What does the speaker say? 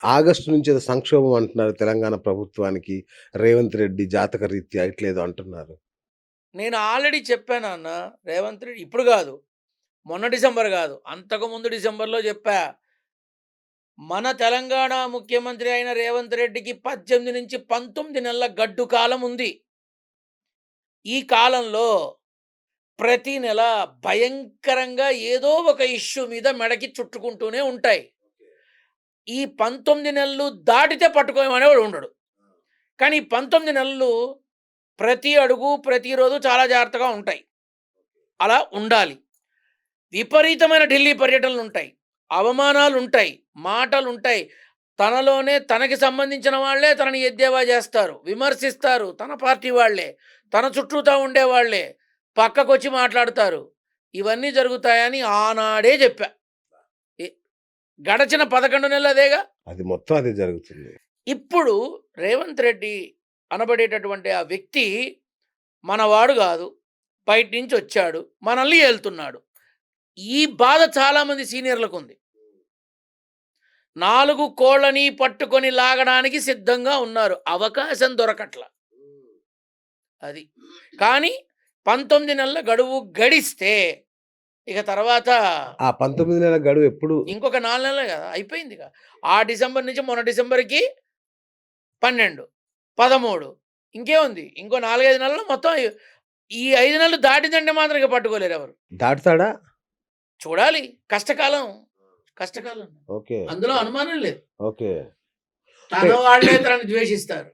August నుంచి ఏదో సంక్షోభం అంటున్నారు తెలంగాణ ప్రభుత్వానికి. రేవంత్ రెడ్డి జాతక రీత్యా ఇట్లేదో అంటున్నారు. నేను ఆల్రెడీ చెప్పానన్న. రేవంత్ రెడ్డి ఇప్పుడు గాదు. మొన్న డిసెంబర్ గాదు. అంతకుముందు డిసెంబర్‌లో జెప్పా. మన తెలంగాణ ముఖ్యమంత్రి అయిన రేవంత్ రెడ్డికి 18-19 నెలల గడ్డు కాలం ఉంది. ఈ కాలంలో ప్రతి నెల భయంకరంగా ఏదో ఒక ఇష్యూ మీద మెడకి చుట్టుకుంటూనే ఉంటాయి. ఈ 19 నెలలు దాటితే పట్టుకోమనేవాడు ఉండడు. కానీ ఈ 19 నెలలు ప్రతి అడుగు, ప్రతిరోజు చాలా జాగ్రత్తగా ఉంటాయి. అలా ఉండాలి. విపరీతమైన ఢిల్లీ పర్యటనలుంటాయి. అవమానాలుంటాయి. మాటలుంటాయి. తనలోనే తనకి సంబంధించిన వాళ్ళే తనని ఎద్దేవా జేస్తారు. విమర్శిస్తారు. తన పార్టీ వాళ్ళే. తన చుట్టూతా ఉండేవాళ్ళే. పక్కకొచ్చి మాట్లాడుతారు. ఇవన్నీ జరుగుతాయని ఆనాడే జెప్పా. ఎ గడచిన 11 నెలలు అదేగా. అది మొత్తం అదే జరుగుతుంది. ఇప్పుడు రేవంత్ రెడ్డి అనబడేటటువంటి ఆ వ్యక్తి మనవాడు గాదు. బయట నుంచొచ్చాడు. మనల్ని ఏలుతున్నాడు. ఈ బాధ చాలామంది సీనియర్‌లకుంది. 4 కోళ్ళని పట్టుకొని లాగడానికి సిద్ధంగా ఉన్నారు. అవకాశం దొరకట్ల. అది. కానీ 19 నెలల గడువు గడిస్తే ఇక తర్వాత ఆ 19 నెలల గడువు ఎప్పుడు? ఇంకొక 4 నెలలే గదా! అయిపోయిందిగా. ఆ డిసెంబర్ నుంచి మొన్న డిసెంబర్‌కి 12, 13 ఇంకేముంది? ఇంకో 4, 5 నెలల్లో మొత్తం ఈ 5 నెలలు దాటిందంటే మాత్రం ఇక పట్టుకోలేరు ఎవరు. దాటుతాడా? చూడాలి. కష్టకాలం. కష్టకాలం. ఓకే. అందులో అనుమానం లేదు. ఓకే. తన వాళ్ళే తనని ద్వేషిస్తారు.